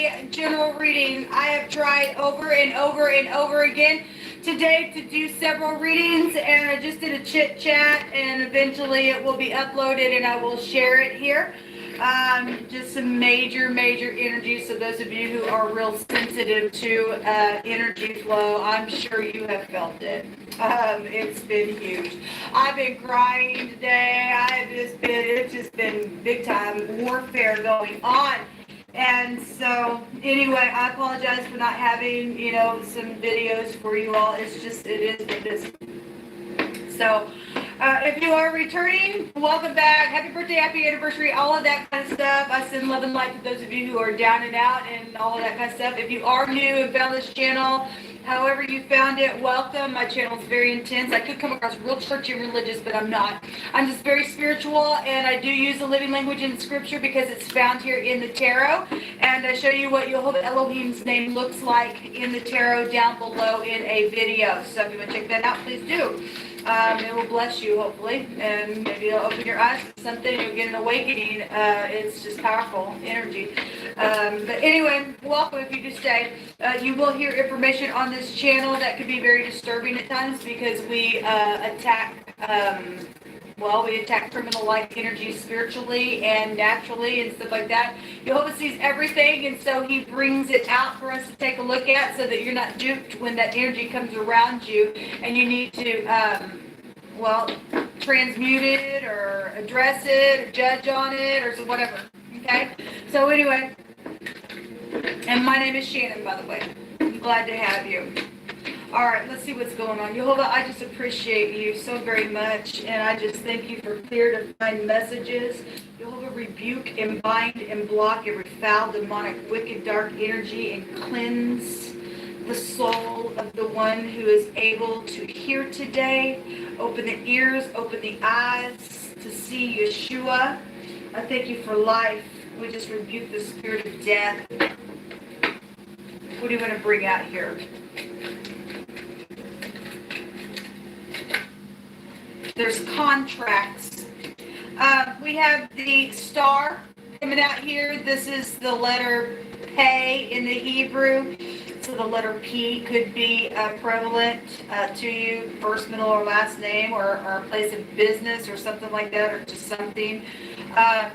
a general reading. I have tried over and over and over again today to do several readings, and I just did a chit chat, and eventually it will be uploaded and I will share it here. Just some major energy. So those of you who are real sensitive to energy flow, I'm sure you have felt it. It's been huge. I've been crying today. It's just been big time warfare going on. And so anyway, I apologize for not having, some videos for you all. It is what it is. So if you are returning, welcome back. Happy birthday, happy anniversary, all of that kind of stuff. I send love and light to those of you who are down and out and all of that kind of stuff. If you are new and found this channel, however you found it, welcome. My channel is very intense. I could come across real churchy and religious, but I'm not. I'm just very spiritual, and I do use the living language in scripture because it's found here in the tarot. And I show you what Jehovah Elohim's name looks like in the tarot down below in a video. So if you want to check that out, please do. It will bless you, hopefully, and maybe it'll open your eyes to something. You'll get an awakening. It's just powerful energy. But anyway, welcome if you do stay. You will hear information on this channel that could be very disturbing at times because we attack criminal-like energy spiritually and naturally and stuff like that. Jehovah sees everything, and so he brings it out for us to take a look at so that you're not duped when that energy comes around you and you need to, transmute it or address it or judge on it or so whatever, okay? So anyway, and my name is Shannon, by the way. I'm glad to have you. All right, let's see what's going on. Jehovah, I just appreciate you so very much, and I just thank you for clear, divine messages. Jehovah, rebuke and bind and block every foul, demonic, wicked, dark energy and cleanse the soul of the one who is able to hear today. Open the ears, open the eyes to see Yeshua. I thank you for life. We just rebuke the spirit of death. What do you want to bring out here? There's contracts. We have the star coming out here. This is the letter Pei in the Hebrew. So the letter P could be prevalent to you, first, middle, or last name, or a place of business or something like that, or just something.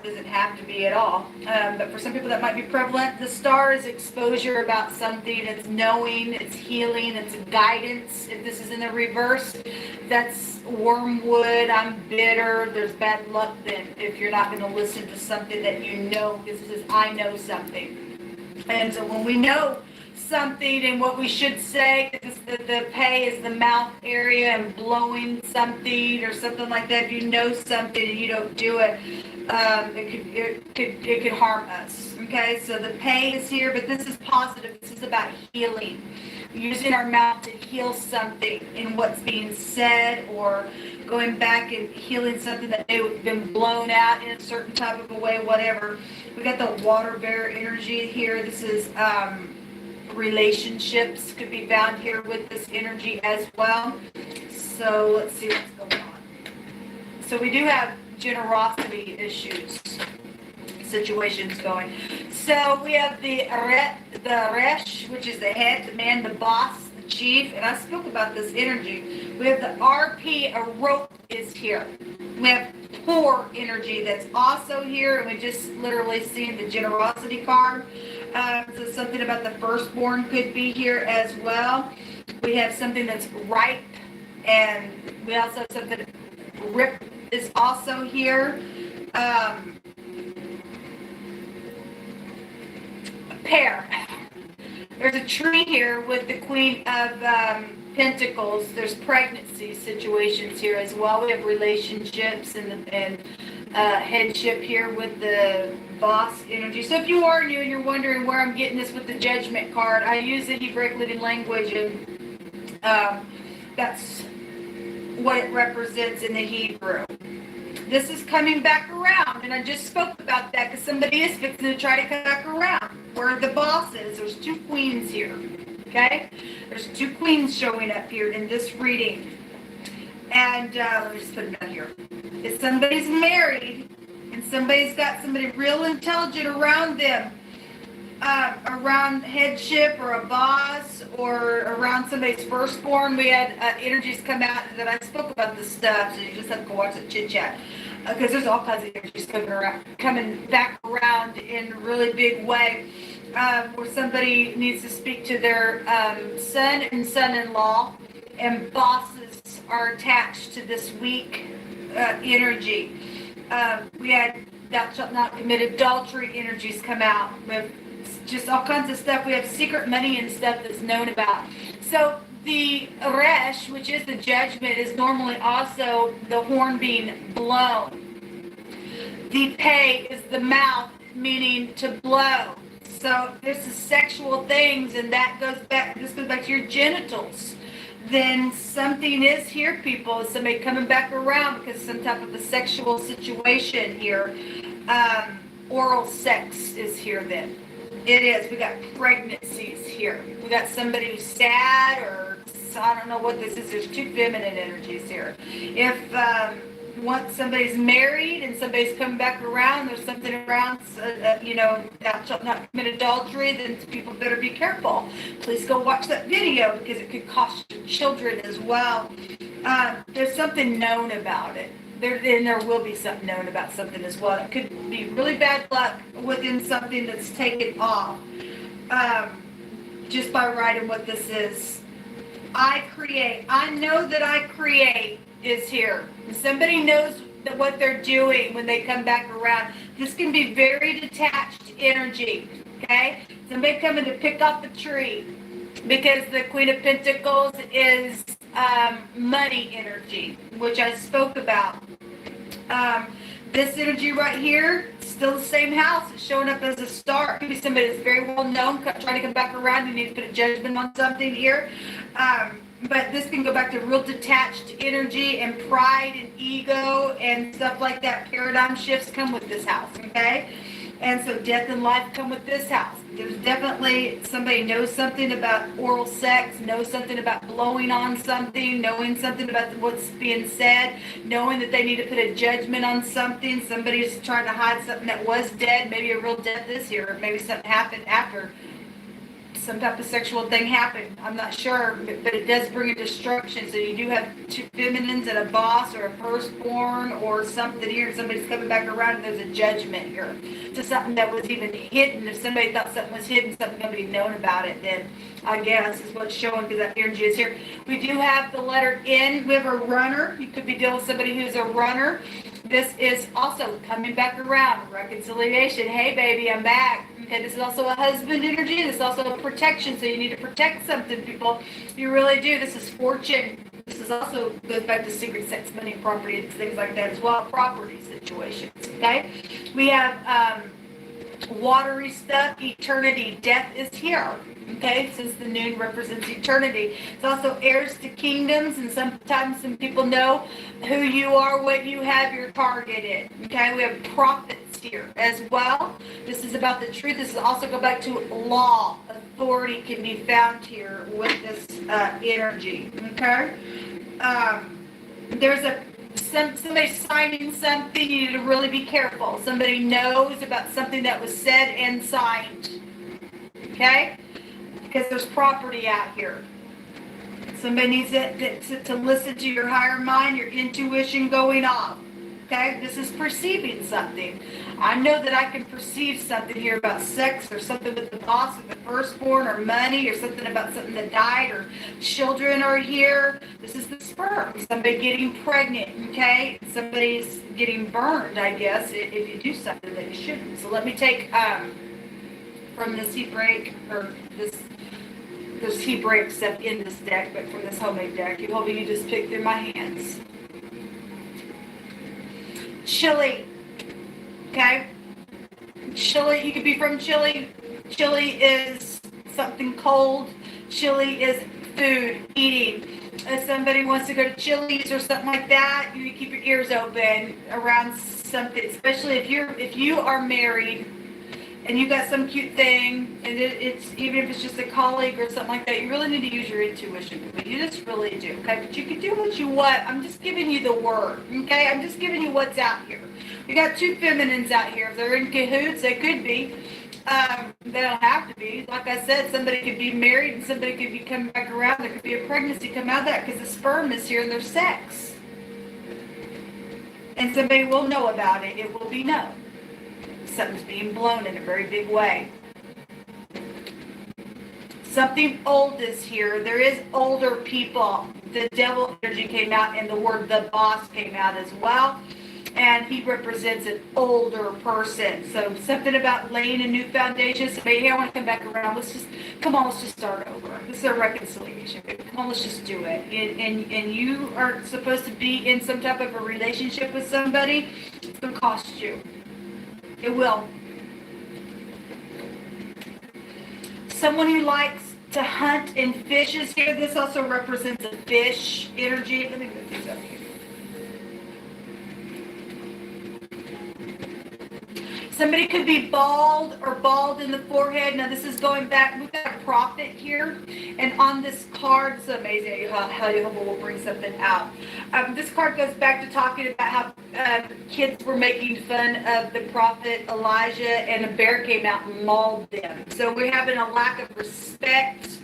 Doesn't have to be at all. But for some people that might be prevalent. The star is exposure about something. It's knowing, it's healing, it's guidance. If this is in the reverse, that's wormwood. I'm bitter. There's bad luck then if you're not going to listen to something that you know. This is I know something. And so when we know something and what we should say, the pay is the mouth area and blowing something or something like that. If you know something and you don't do it, it could harm us. Okay, so the pay is here, but this is positive. This is about healing, using our mouth to heal something in what's being said, or going back and healing something that may have been blown out in a certain type of a way, whatever. We got the water bearer energy here. This is relationships could be found here with this energy as well. So let's see what's going on. So we do have generosity issues, situations going. So we have the Resh, which is the head, the man, the boss, the chief, and I spoke about this energy. We have the RP, a rope is here. We have poor energy that's also here, and we just literally seen the generosity card. So something about the firstborn could be here as well. We have something that's ripe, and we also have something rip is also here. A pair. There's a tree here with the Queen of Pentacles. There's pregnancy situations here as well. We have relationships and headship here with the boss energy. So if you are new and you're wondering where I'm getting this with the judgment card, I use the Hebraic living language, and that's what it represents in the Hebrew. This is coming back around, and I just spoke about that because somebody is fixing to try to come back around. Where the boss is, there's two queens here, okay? There's two queens showing up here in this reading. And let me just put it down here. If somebody's married and somebody's got somebody real intelligent around them, around headship or a boss or around somebody's firstborn. We had energies come out that I spoke about this stuff, so you just have to watch the chit chat because there's all kinds of energies coming back around in a really big way. Where somebody needs to speak to their son and son-in-law, and bosses are attached to this weak energy. We had thou shalt not commit adultery energies come out. We have just all kinds of stuff. We have secret money and stuff that's known about. So the resh, which is the judgment, is normally also the horn being blown. The pay is the mouth, meaning to blow. So this is sexual things, and this goes back to your genitals. Then something is here, people. Somebody coming back around because some type of a sexual situation here. Oral sex is here then. It is. We got pregnancies here. We got somebody who's sad, or I don't know what this is. There's two feminine energies here. If once somebody's married and somebody's coming back around, there's something around, thou shalt not commit adultery, then people better be careful. Please go watch that video because it could cost your children as well. There's something known about it. There will be something known about something as well. It could be really bad luck within something that's taken off just by writing what this is. I create. I know that I create is here. Somebody knows that what they're doing when they come back around. This can be very detached energy, okay? Somebody coming to pick off the tree because the Queen of Pentacles is money energy, which I spoke about. This energy right here, still the same house. It's showing up as a star. It could be somebody that's very well known, trying to come back around. You need to put a judgment on something here. But this can go back to real detached energy and pride and ego and stuff like that. Paradigm shifts come with this house, okay? And so death and life come with this house. There's definitely somebody knows something about oral sex, knows something about blowing on something, knowing something about what's being said, knowing that they need to put a judgment on something. Somebody's trying to hide something that was dead. Maybe a real death is here. Or maybe something happened after some type of sexual thing happened. I'm not sure, but it does bring a destruction. So you do have two feminines and a boss or a firstborn or something here. Somebody's coming back around and there's a judgment here to something that was even hidden. If somebody thought something was hidden, something nobody known about it, then I guess is what's showing because that energy is here. We do have the letter N. We have a runner. You could be dealing with somebody who's a runner. This is also coming back around. Reconciliation. Hey, baby, I'm back. Okay, this is also a husband energy. This is also a protection. So you need to protect something, people. You really do. This is fortune. This is also goes back to secret sex, money, property, and things like that as well. Property situations. Okay, we have watery stuff. Eternity. Death is here. Okay, since the noon represents eternity. It's also heirs to kingdoms, and sometimes some people know who you are, what you have, you're targeted. Okay, we have prophets here as well. This is about the truth. This is also go back to law. Authority can be found here with this energy. Okay, there's somebody signing something. You need to really be careful. Somebody knows about something that was said and signed. Okay. Because there's property out here. Somebody needs to listen to your higher mind, your intuition going off. Okay? This is perceiving something. I know that I can perceive something here about sex or something with the boss or the firstborn or money or something about something that died or children are here. This is the sperm. Somebody getting pregnant. Okay? Somebody's getting burned, I guess, if you do something that you shouldn't. So let me take from this Hebraic or this Hebraic stuff in this deck, but from this homemade deck, you hoping you just pick through my hands. Chili. Okay? Chili, you could be from Chile. Chili is something cold. Chili is food, eating. If somebody wants to go to Chili's or something like that, you keep your ears open around something, especially if you are married and you got some cute thing, and it's even if it's just a colleague or something like that, you really need to use your intuition. But you just really do, okay? But you can do what you want. I'm just giving you the word, okay? I'm just giving you what's out here. You got two feminines out here. If they're in cahoots, they could be. They don't have to be. Like I said, somebody could be married and somebody could be coming back around. There could be a pregnancy come out of that because the sperm is here and there's sex. And somebody will know about it. It will be known. Something's being blown in a very big way. Something old is here. There is older people. The devil energy came out and the word the boss came out as well. And he represents an older person. So something about laying a new foundation. Somebody, hey, I want to come back around. Let's just start over. This is a reconciliation. Come on, let's just do it. And you are supposed to be in some type of a relationship with somebody. It's going to cost you. It will. Someone who likes to hunt and fish is here. This also represents a fish energy. Let me put these up here. Somebody could be bald or bald in the forehead. Now this is going back, we've got a prophet here. And on this card, it's amazing how Jehovah will bring something out. This card goes back to talking about how kids were making fun of the prophet Elijah and a bear came out and mauled them. So we're having a lack of respect.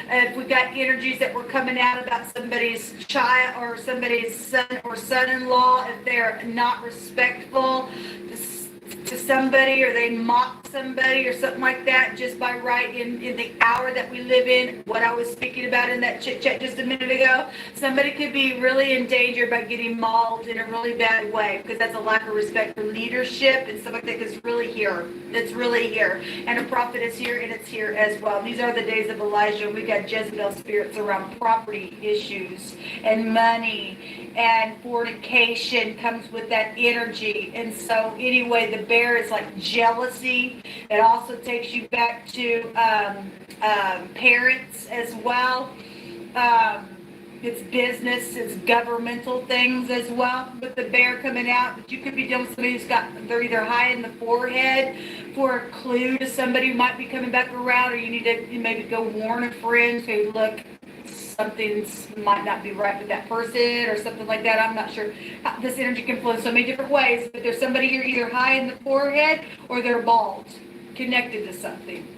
If we got energies that were coming out about somebody's child or somebody's son or son-in-law, if they're not respectful to somebody or they mock somebody or something like that just by right in the hour that we live in, what I was speaking about in that chit chat just a minute ago, somebody could be really in danger by getting mauled in a really bad way because that's a lack of respect for leadership and stuff like that. It's really here. It's really here. And a prophet is here and it's here as well. These are the days of Elijah. We got Jezebel spirits around property issues and money and fornication comes with that energy. And so anyway, the bear is like jealousy. It also takes you back to parents as well. It's business, it's governmental things as well with the bear coming out. But you could be dealing with somebody who's got, they're either high in the forehead for a clue to somebody who might be coming back around, or you need to maybe go warn a friend, say, look, something might not be right with that person or something like that. I'm not sure. This energy can flow in so many different ways, but there's somebody here either high in the forehead or they're bald, connected to something.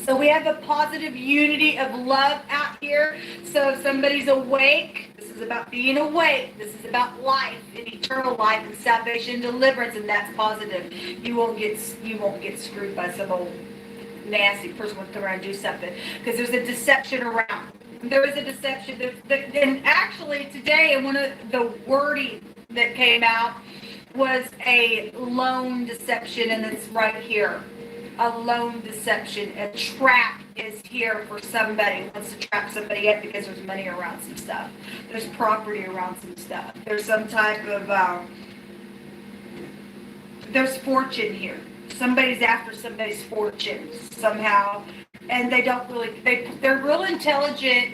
So we have a positive unity of love out here. So if somebody's awake, this is about being awake. This is about life and eternal life and salvation and deliverance, and that's positive. You won't get screwed by some old nasty person who will come around and do something, because there's a deception around. There is a deception. And actually today, in one of the wording that came out was a loan deception, and it's right here. A loan deception. A trap is here for somebody who wants to trap somebody up because there's money around some stuff. There's property around some stuff. There's some type of, there's fortune here. Somebody's after somebody's fortune somehow. And they don't really, they're real intelligent.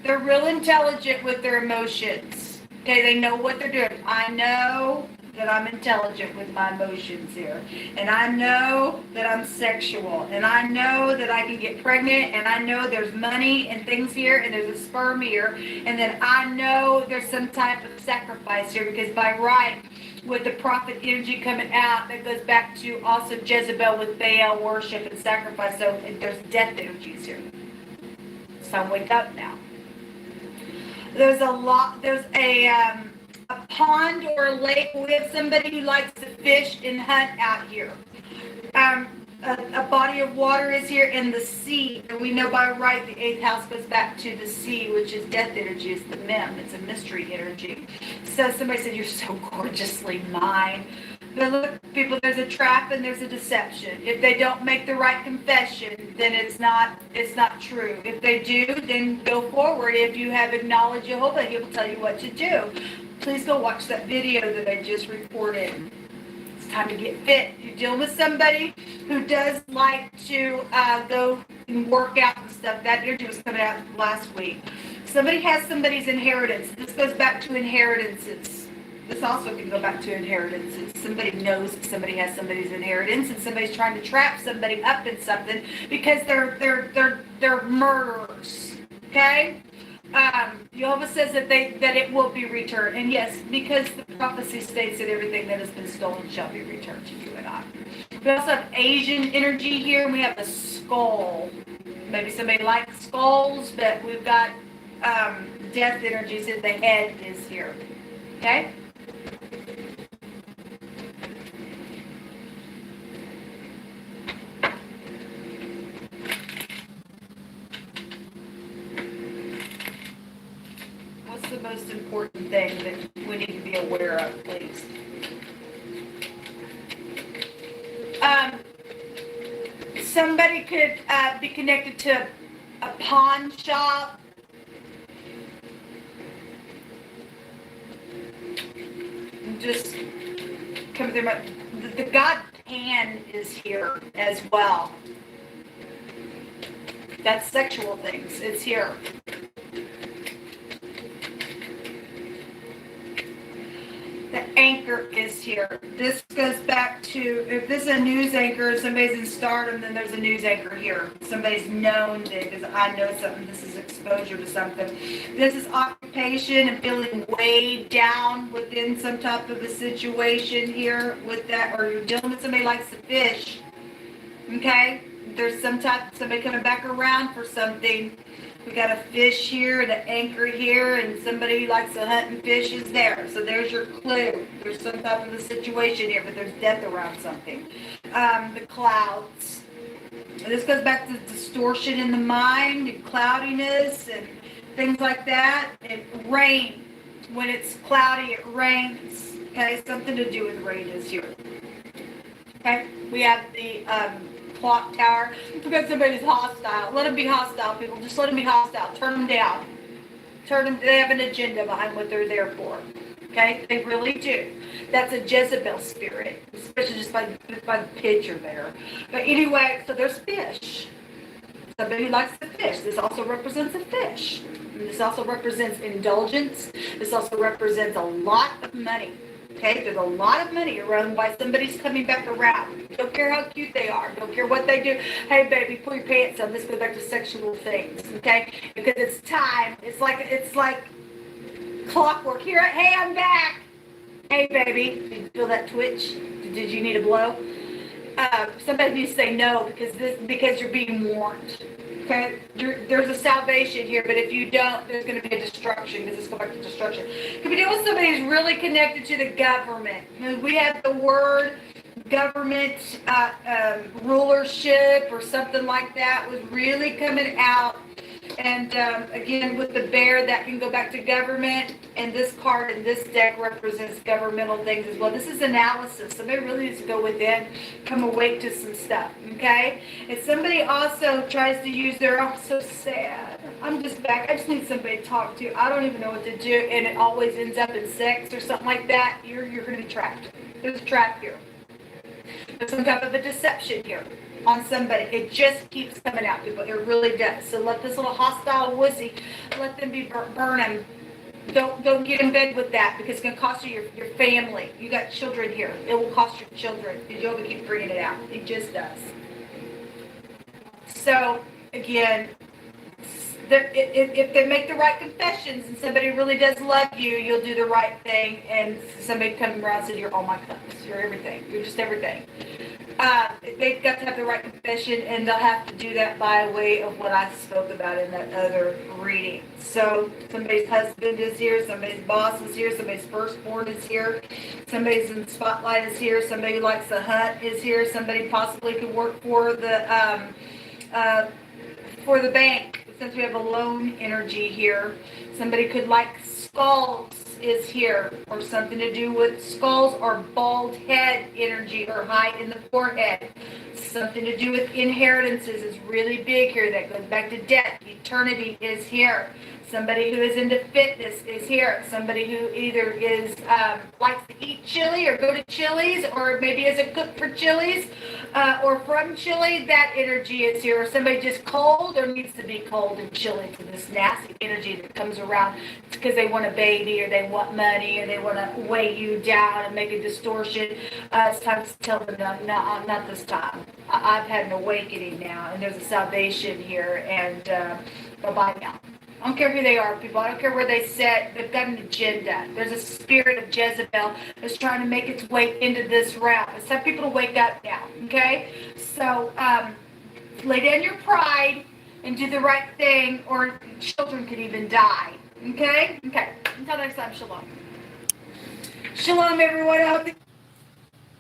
They're real intelligent with their emotions. Okay, they know what they're doing. I know that I'm intelligent with my emotions here. And I know that I'm sexual. And I know that I can get pregnant. And I know there's money and things here. And there's a sperm here. And then I know there's some type of sacrifice here. Because by right, with the prophet energy coming out, that goes back to also Jezebel with Baal worship and sacrifice. So there's death energies here. So wake up now. There's a pond or a lake. We have somebody who likes to fish and hunt out here. A body of water is here, and the sea. And we know by right the 8th house goes back to the sea, which is death energy. It's the mem. It's a mystery energy. So somebody said, you're so gorgeously mine. But look, people, there's a trap and there's a deception. If they don't make the right confession, then it's not true. If they do, then go forward. If you have acknowledged Jehovah, he will tell you what to do. Please go watch that video that I just recorded. It's time to get fit. You're dealing with somebody who does like to go and work out and stuff. That energy was coming out last week. Somebody has somebody's inheritance. This goes back to inheritances. This also can go back to inheritances. Somebody knows somebody has somebody's inheritance, and somebody's trying to trap somebody up in something because they're murderers. Okay? Jehovah says that it will be returned, and yes, because the prophecy states that everything that has been stolen shall be returned to you and I. We also have Asian energy here, and we have a skull. Maybe somebody likes skulls, but we've got death energies in the head is here. Okay? What's the most important thing that we need to be aware of, please? Somebody could be connected to a pawn shop. Just come through the god Pan is here as well. That's sexual things. It's here. The anchor is here. This goes back to, if this is a news anchor, somebody's in stardom, then there's a news anchor here. Somebody's known it because I know something. This is exposure to something. This is occupation and feeling weighed down within some type of a situation here with that, or you're dealing with somebody likes to fish. Okay? There's somebody coming back around for something. We got a fish here and an anchor here, and somebody who likes to hunt and fish is there. So there's your clue. There's some type of a situation here, but there's death around something. The clouds. And this goes back to distortion in the mind, and cloudiness, and things like that. And rain. When it's cloudy, it rains. Okay, something to do with rain is here. Okay, we have the clock tower. Because somebody's hostile. Let them be hostile, people. Just let them be hostile. Turn them down. They have an agenda behind what they're there for. Okay? They really do. That's a Jezebel spirit. Especially just by the picture there. But anyway, so there's fish. Somebody who likes to fish. This also represents a fish. And this also represents indulgence. This also represents a lot of money. Okay, there's a lot of money around why somebody's coming back around. Don't care how cute they are. Don't care what they do. Hey, baby, pull your pants up. Let's go back to sexual things. Okay, because it's time. It's like clockwork. Here, hey, I'm back. Hey, baby, did you feel that twitch? Did you need a blow? Somebody needs to say no because you're being warned. Okay, there's a salvation here, but if you don't, there's going to be a destruction, because let's go back to destruction. Could be dealing with somebody who's really connected to the government. We have the word government rulership or something like that was really coming out. And again, with the bear, that can go back to government. And this card in this deck represents governmental things as well. This is analysis. Somebody really needs to go within, come awake to some stuff, okay? And somebody also tries to use their, oh, so sad. I'm just back. I just need somebody to talk to. I don't even know what to do. And it always ends up in sex or something like that. You're going to be trapped. There's a trap here. There's some type of a deception here on somebody. It just keeps coming out, people. It really does. So let this little hostile wussy, let them be burning. Don't get in bed with that, because it's going to cost you your family. You got children here. It will cost your children. You'll keep bringing it out. It just does. So again, if they make the right confessions and somebody really does love you, you'll do the right thing. And somebody comes around and says, you're all my cups. You're everything. You're just everything. They've got to have the right confession, and they'll have to do that by way of what I spoke about in that other reading. So somebody's husband is here, somebody's boss is here, somebody's firstborn is here, somebody's in the spotlight is here, somebody who likes to hunt is here, somebody possibly could work for the bank, since we have a loan energy here. Somebody could like skulls is here, or something to do with skulls or bald head energy or height in the forehead. Something to do with inheritances is really big here. That goes back to death. Eternity is here. Somebody who is into fitness is here. Somebody who either is likes to eat chili or go to Chili's, or maybe is a cook for Chili's or from Chili. That energy is here. Or somebody just cold or needs to be cold and chilly to this nasty energy that comes around because they want a baby or they want money or they want to weigh you down and make a distortion. It's time to tell them, no, not this time. I've had an awakening now, and there's a salvation here, and bye-bye now. I don't care who they are, people. I don't care where they sit. They've got an agenda. There's a spirit of Jezebel that's trying to make its way into this realm. It's time people to wake up now, okay? So lay down your pride and do the right thing, or children could even die, okay? Okay. Until next time, shalom. Shalom, everyone. I hope